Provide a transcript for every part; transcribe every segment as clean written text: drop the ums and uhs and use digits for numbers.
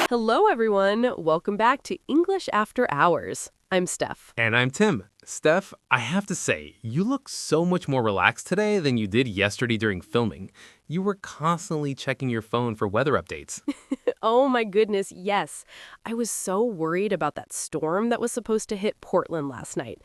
Hello, everyone. Welcome back to English After Hours. I'm Steph. And I'm Tim. Steph, I have to say, you look so much more relaxed today than you did yesterday during filming. You were constantly checking your phone for weather updates. Oh my goodness, yes. I was so worried about that storm that was supposed to hit Portland last night.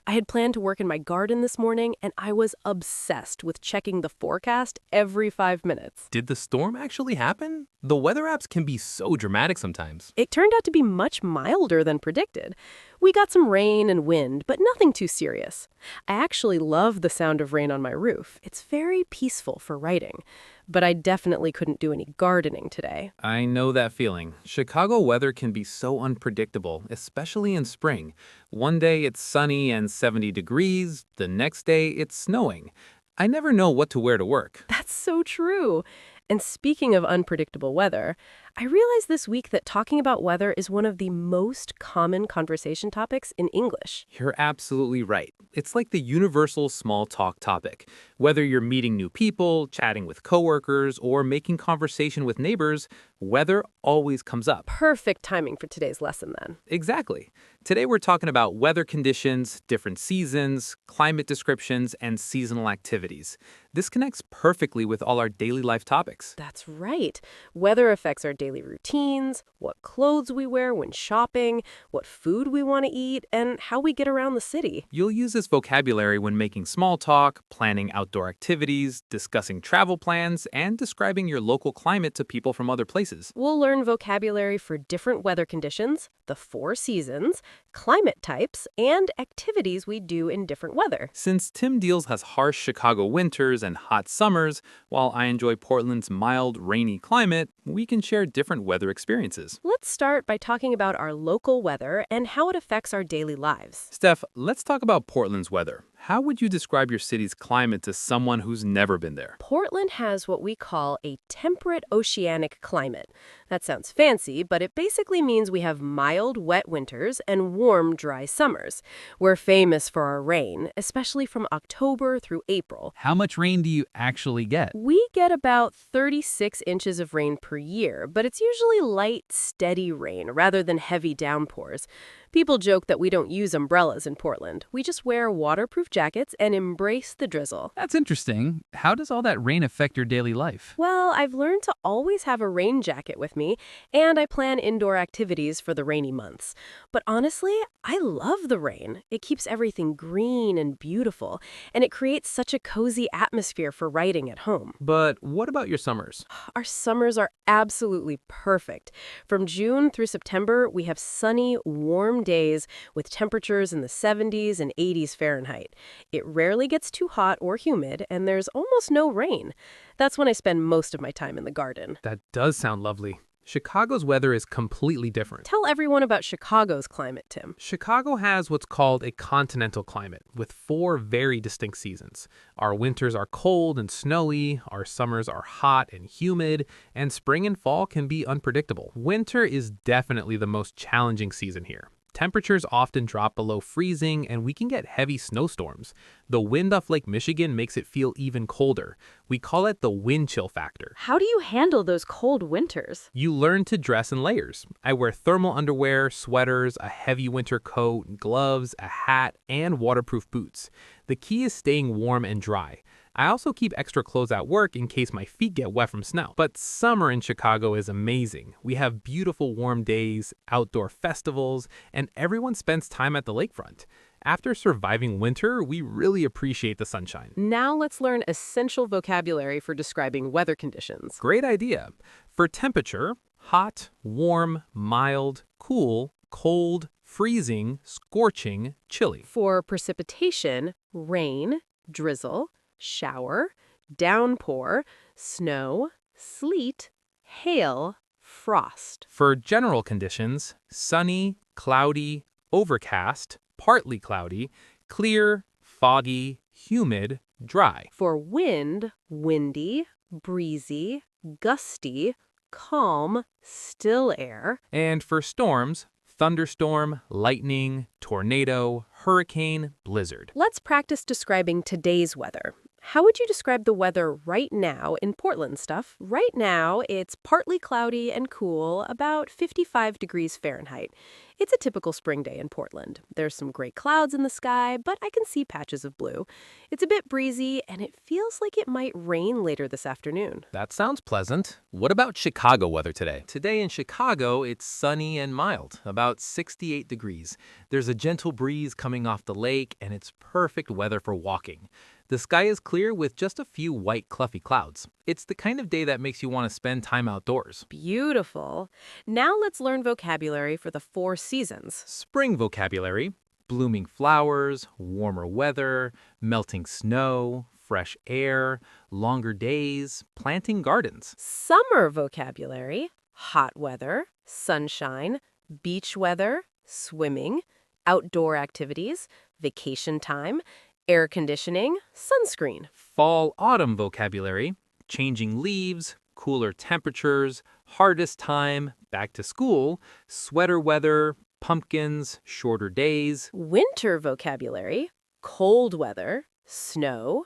I had planned to work in my garden this morning, and I was obsessed with checking the forecast every 5 minutes. Did the storm actually happen? The weather apps can be so dramatic sometimes. It turned out to be much milder than predicted. We got some rain and wind, but nothing too serious. I actually love the sound of rain on my roof. It's very peaceful for writing. But I definitely couldn't do any gardening today. I know that feeling. Chicago weather can be so unpredictable, especially in spring. One day it's sunny and 70 degrees, the next day it's snowing. I never know what to wear to work. That's so true. And speaking of unpredictable weather, I realized this week that talking about weather is one of the most common conversation topics in English. You're absolutely right. It's like the universal small talk topic. Whether you're meeting new people, chatting with coworkers, or making conversation with neighbors, weather always comes up. Perfect timing for today's lesson, then. Exactly. Today we're talking about weather conditions, different seasons, climate descriptions, and seasonal activities. This connects perfectly with all our daily life topics. That's right. Weather affects our daily routines, what clothes we wear when shopping, what food we want to eat, and how we get around the city. You'll use this vocabulary when making small talk, planning outdoor activities, discussing travel plans, and describing your local climate to people from other places. We'll learn vocabulary for different weather conditions, the 4 seasons, climate types, and activities we do in different weather. Since Tim Deals has harsh Chicago winters and hot summers, while I enjoy Portland's mild, rainy climate, we can share different weather experiences. Let's start by talking about our local weather and how it affects our daily lives. Steph, let's talk about Portland's weather. How would you describe your city's climate to someone who's never been there? Portland has what we call a temperate oceanic climate. That sounds fancy, but it basically means we have mild, wet winters and warm, dry summers. We're famous for our rain, especially from October through April. How much rain do you actually get? We get about 36 inches of rain per year, but it's usually light, steady rain rather than heavy downpours. People joke that we don't use umbrellas in Portland. We just wear waterproof jackets and embrace the drizzle. That's interesting. How does all that rain affect your daily life? Well, I've learned to always have a rain jacket with me, and I plan indoor activities for the rainy months. But honestly, I love the rain. It keeps everything green and beautiful, and it creates such a cozy atmosphere for writing at home. But what about your summers? Our summers are absolutely perfect. From June through September, we have sunny, warm days with temperatures in the 70s and 80s Fahrenheit. It rarely gets too hot or humid, and there's almost no rain. That's when I spend most of my time in the garden. That does sound lovely. Chicago's weather is completely different. Tell everyone about Chicago's climate, Tim. Chicago has what's called a continental climate, with 4 very distinct seasons. Our winters are cold and snowy, our summers are hot and humid, and spring and fall can be unpredictable. Winter is definitely the most challenging season here. Temperatures often drop below freezing, and we can get heavy snowstorms. The wind off Lake Michigan makes it feel even colder. We call it the wind chill factor. How do you handle those cold winters? You learn to dress in layers. I wear thermal underwear, sweaters, a heavy winter coat, gloves, a hat, and waterproof boots. The key is staying warm and dry. I also keep extra clothes at work in case my feet get wet from snow. But summer in Chicago is amazing. We have beautiful warm days, outdoor festivals, and everyone spends time at the lakefront. After surviving winter, we really appreciate the sunshine. Now let's learn essential vocabulary for describing weather conditions. Great idea. For temperature, hot, warm, mild, cool, cold, freezing, scorching, chilly. For precipitation, rain, drizzle, shower, downpour, snow, sleet, hail, frost. For general conditions, sunny, cloudy, overcast, partly cloudy, clear, foggy, humid, dry. For wind, windy, breezy, gusty, calm, still air. And for storms, thunderstorm, lightning, tornado, hurricane, blizzard. Let's practice describing today's weather. How would you describe the weather right now in Portland stuff? Right now, it's partly cloudy and cool, about 55 degrees Fahrenheit. It's a typical spring day in Portland. There's some gray clouds in the sky, but I can see patches of blue. It's a bit breezy, and it feels like it might rain later this afternoon. That sounds pleasant. What about Chicago weather today? Today in Chicago, it's sunny and mild, about 68 degrees. There's a gentle breeze coming off the lake, and it's perfect weather for walking. The sky is clear with just a few white, cluffy clouds. It's the kind of day that makes you want to spend time outdoors. Beautiful. Now let's learn vocabulary for the 4 seasons. Spring vocabulary: blooming flowers, warmer weather, melting snow, fresh air, longer days, planting gardens. Summer vocabulary: hot weather, sunshine, beach weather, swimming, outdoor activities, vacation time, air conditioning, sunscreen. Fall-autumn vocabulary: changing leaves, cooler temperatures, hardest time, back to school, sweater weather, pumpkins, shorter days. Winter vocabulary: cold weather, snow,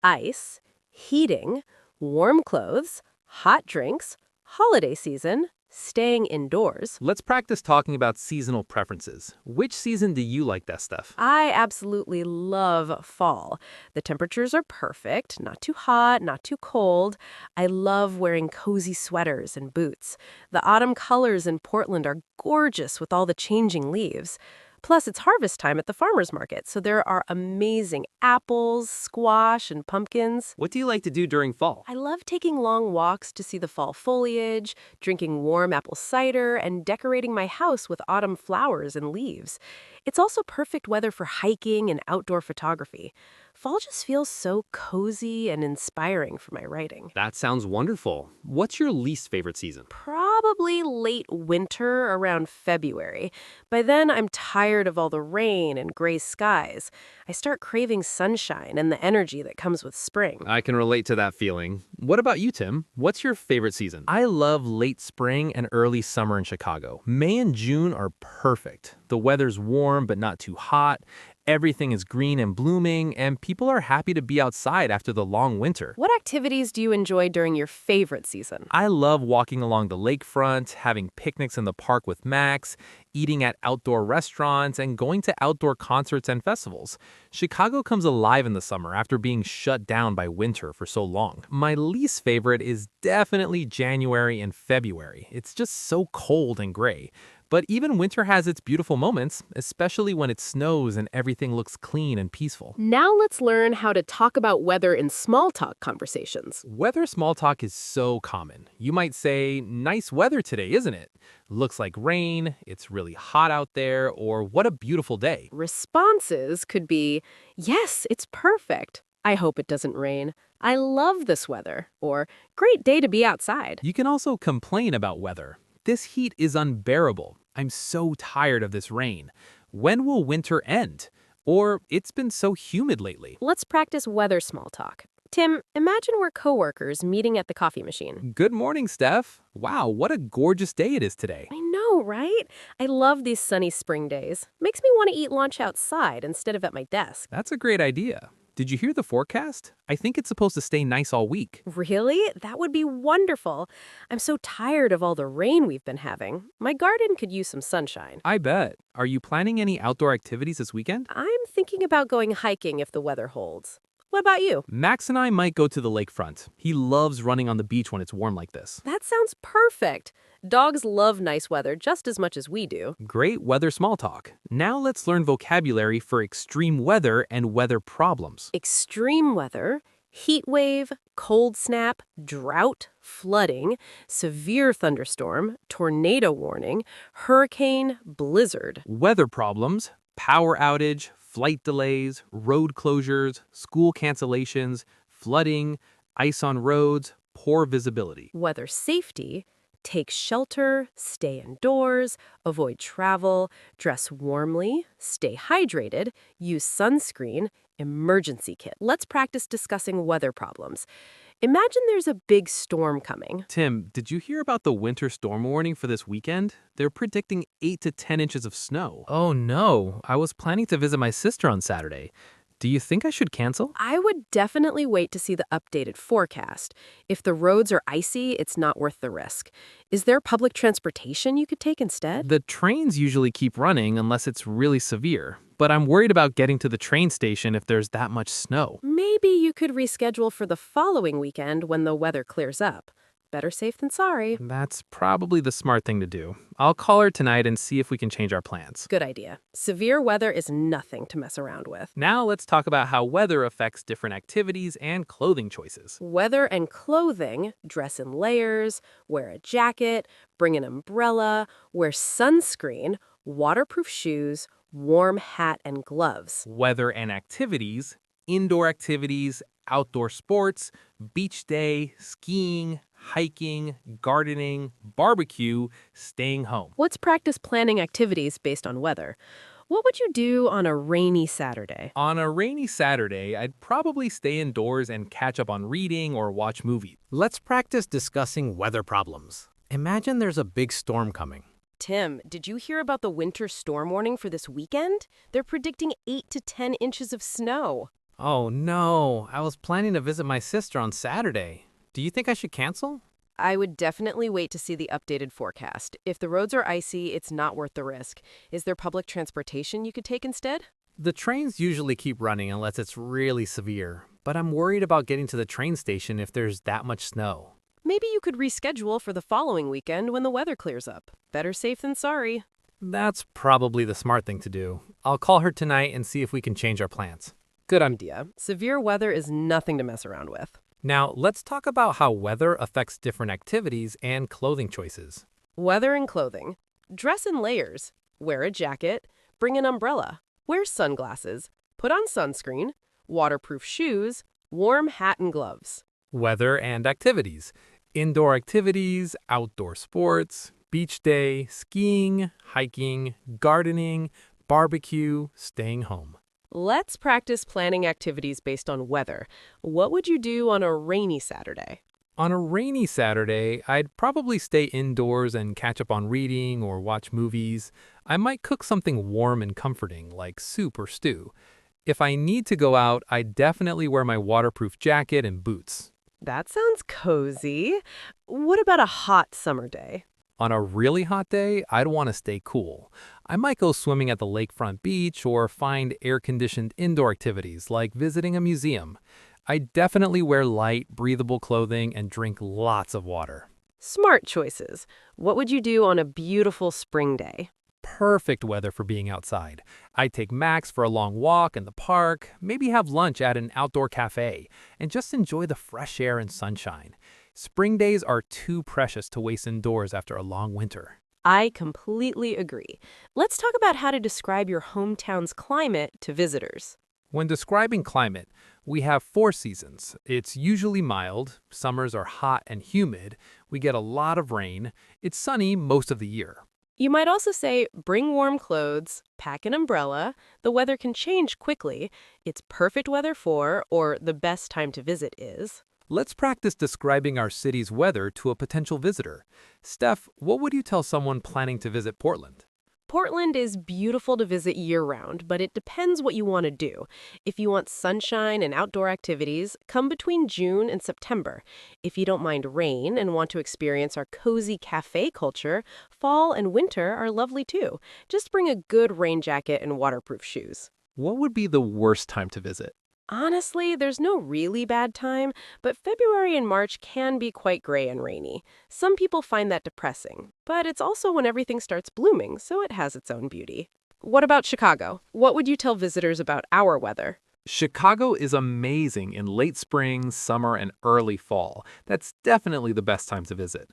ice, heating, warm clothes, hot drinks, holiday season, staying indoors. Let's practice talking about seasonal preferences. Which season do you like that stuff? I absolutely love fall. The temperatures are perfect, not too hot, not too cold. I love wearing cozy sweaters and boots. The autumn colors in Portland are gorgeous with all the changing leaves. Plus, it's harvest time at the farmer's market, so there are amazing apples, squash, and pumpkins. What do you like to do during fall? I love taking long walks to see the fall foliage, drinking warm apple cider, and decorating my house with autumn flowers and leaves. It's also perfect weather for hiking and outdoor photography. Fall just feels so cozy and inspiring for my writing. That sounds wonderful. What's your least favorite season? Probably late winter around February. By then, I'm tired of all the rain and gray skies. I start craving sunshine and the energy that comes with spring. I can relate to that feeling. What about you, Tim? What's your favorite season? I love late spring and early summer in Chicago. May and June are perfect. The weather's warm but not too hot. Everything is green and blooming, and people are happy to be outside after the long winter. What activities do you enjoy during your favorite season? I love walking along the lakefront, having picnics in the park with Max, eating at outdoor restaurants, and going to outdoor concerts and festivals. Chicago comes alive in the summer after being shut down by winter for so long. My least favorite is definitely January and February. It's just so cold and gray. But even winter has its beautiful moments, especially when it snows and everything looks clean and peaceful. Now let's learn how to talk about weather in small talk conversations. Weather small talk is so common. You might say, "Nice weather today, isn't it? Looks like rain, it's really hot out there," or "What a beautiful day." Responses could be, "Yes, it's perfect. I hope it doesn't rain. I love this weather." Or, "Great day to be outside." You can also complain about weather. "This heat is unbearable. I'm so tired of this rain. When will winter end?" Or, "It's been so humid lately." Let's practice weather small talk. Tim, imagine we're coworkers meeting at the coffee machine. "Good morning, Steph. Wow, what a gorgeous day it is today." I know, right? I love these sunny spring days. Makes me want to eat lunch outside instead of at my desk. That's a great idea. Did you hear the forecast? I think it's supposed to stay nice all week. Really? That would be wonderful. I'm so tired of all the rain we've been having. My garden could use some sunshine. I bet. Are you planning any outdoor activities this weekend? I'm thinking about going hiking if the weather holds. What about you? Max and I might go to the lakefront. He loves running on the beach when it's warm like this. That sounds perfect. Dogs love nice weather just as much as we do. Great weather small talk. Now let's learn vocabulary for extreme weather and weather problems. Extreme weather, heat wave, cold snap, drought, flooding, severe thunderstorm, tornado warning, hurricane, blizzard. Weather problems: power outage, flight delays, road closures, school cancellations, flooding, ice on roads, poor visibility. Weather safety, take shelter, stay indoors, avoid travel, dress warmly, stay hydrated, use sunscreen, emergency kit. Let's practice discussing weather problems. Imagine there's a big storm coming. Tim, did you hear about the winter storm warning for this weekend? They're predicting 8 to 10 inches of snow. Oh no, I was planning to visit my sister on Saturday. Do you think I should cancel? I would definitely wait to see the updated forecast. If the roads are icy, it's not worth the risk. Is there public transportation you could take instead? The trains usually keep running unless it's really severe, but I'm worried about getting to the train station if there's that much snow. Maybe you could reschedule for the following weekend when the weather clears up. Better safe than sorry. That's probably the smart thing to do. I'll call her tonight and see if we can change our plans. Good idea. Severe weather is nothing to mess around with. Now let's talk about how weather affects different activities and clothing choices. Weather and clothing, dress in layers, wear a jacket, bring an umbrella, wear sunscreen, waterproof shoes, warm hat and gloves. Weather and activities, indoor activities, outdoor sports, beach day, skiing, hiking, gardening, barbecue, staying home. Let's practice planning activities based on weather. What would you do on a rainy Saturday? On a rainy Saturday, I'd probably stay indoors and catch up on reading or watch movies. Let's practice discussing weather problems. Imagine there's a big storm coming. Tim, did you hear about the winter storm warning for this weekend? They're predicting 8 to 10 inches of snow. Oh no, I was planning to visit my sister on Saturday. Do you think I should cancel? I would definitely wait to see the updated forecast. If the roads are icy, it's not worth the risk. Is there public transportation you could take instead? The trains usually keep running unless it's really severe, but I'm worried about getting to the train station if there's that much snow. Maybe you could reschedule for the following weekend when the weather clears up. Better safe than sorry. That's probably the smart thing to do. I'll call her tonight and see if we can change our plans. Good idea. Severe weather is nothing to mess around with. Now, let's talk about how weather affects different activities and clothing choices. Weather and clothing. Dress in layers. Wear a jacket. Bring an umbrella. Wear sunglasses. Put on sunscreen. Waterproof shoes. Warm hat and gloves. Weather and activities, indoor activities, outdoor sports, beach day, skiing, hiking, gardening, barbecue, staying home. Let's practice planning activities based on weather. What would you do on a rainy Saturday? On a rainy Saturday, I'd probably stay indoors and catch up on reading or watch movies. I might cook something warm and comforting, like soup or stew. If I need to go out, I'd definitely wear my waterproof jacket and boots. That sounds cozy. What about a hot summer day? On a really hot day, I'd want to stay cool. I might go swimming at the lakefront beach or find air-conditioned indoor activities like visiting a museum. I definitely wear light, breathable clothing and drink lots of water. Smart choices. What would you do on a beautiful spring day? Perfect weather for being outside. I'd take Max for a long walk in the park, maybe have lunch at an outdoor cafe, and just enjoy the fresh air and sunshine. Spring days are too precious to waste indoors after a long winter. I completely agree. Let's talk about how to describe your hometown's climate to visitors. When describing climate, we have 4 seasons. It's usually mild, summers are hot and humid, we get a lot of rain, it's sunny most of the year. You might also say, bring warm clothes, pack an umbrella, the weather can change quickly, it's perfect weather for, or the best time to visit is. Let's practice describing our city's weather to a potential visitor. Steph, what would you tell someone planning to visit Portland? Portland is beautiful to visit year-round, but it depends what you want to do. If you want sunshine and outdoor activities, come between June and September. If you don't mind rain and want to experience our cozy cafe culture, fall and winter are lovely too. Just bring a good rain jacket and waterproof shoes. What would be the worst time to visit? Honestly, there's no really bad time, but February and March can be quite gray and rainy. Some people find that depressing, but it's also when everything starts blooming, so it has its own beauty. What about Chicago? What would you tell visitors about our weather? Chicago is amazing in late spring, summer, and early fall. That's definitely the best time to visit.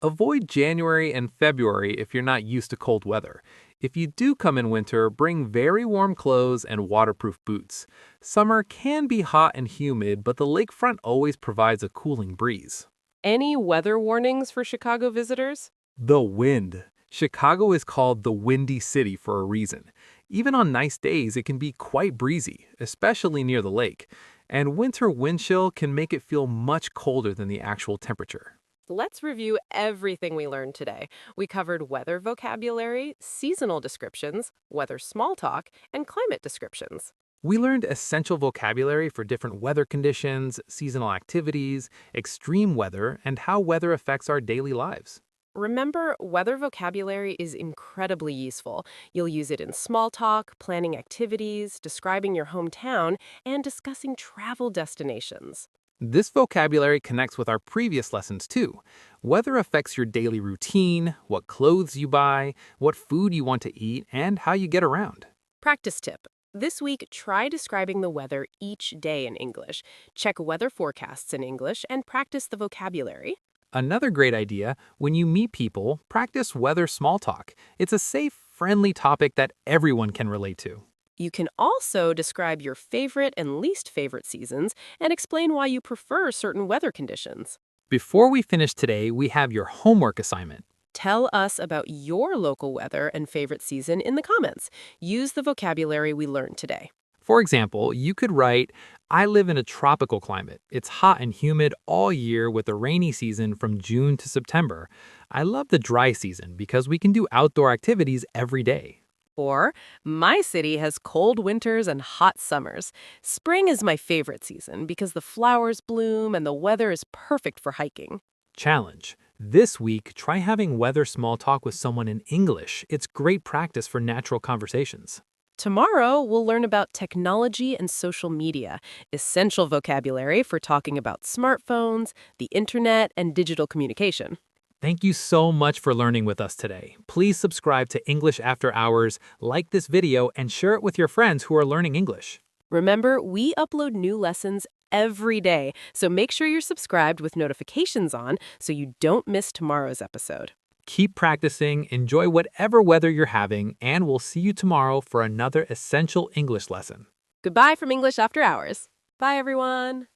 Avoid January and February if you're not used to cold weather. If you do come in winter, bring very warm clothes and waterproof boots. Summer can be hot and humid, but the lakefront always provides a cooling breeze. Any weather warnings for Chicago visitors? The wind. Chicago is called the Windy City for a reason. Even on nice days, it can be quite breezy, especially near the lake. And winter wind chill can make it feel much colder than the actual temperature. Let's review everything we learned today. We covered weather vocabulary, seasonal descriptions, weather small talk, and climate descriptions. We learned essential vocabulary for different weather conditions, seasonal activities, extreme weather, and how weather affects our daily lives. Remember, weather vocabulary is incredibly useful. You'll use it in small talk, planning activities, describing your hometown, and discussing travel destinations. This vocabulary connects with our previous lessons too. Weather affects your daily routine, what clothes you buy, what food you want to eat, and how you get around. Practice tip. This week, try describing the weather each day in English. Check weather forecasts in English and practice the vocabulary. Another great idea, when you meet people, practice weather small talk. It's a safe, friendly topic that everyone can relate to. You can also describe your favorite and least favorite seasons and explain why you prefer certain weather conditions. Before we finish today, we have your homework assignment. Tell us about your local weather and favorite season in the comments. Use the vocabulary we learned today. For example, you could write, I live in a tropical climate. It's hot and humid all year with a rainy season from June to September. I love the dry season because we can do outdoor activities every day. Or, my city has cold winters and hot summers. Spring is my favorite season because the flowers bloom and the weather is perfect for hiking. Challenge. This week, try having weather small talk with someone in English. It's great practice for natural conversations. Tomorrow, we'll learn about technology and social media, essential vocabulary for talking about smartphones, the internet, and digital communication. Thank you so much for learning with us today. Please subscribe to English After Hours, like this video, and share it with your friends who are learning English. Remember, we upload new lessons every day, so make sure you're subscribed with notifications on so you don't miss tomorrow's episode. Keep practicing, enjoy whatever weather you're having, and we'll see you tomorrow for another essential English lesson. Goodbye from English After Hours. Bye, everyone.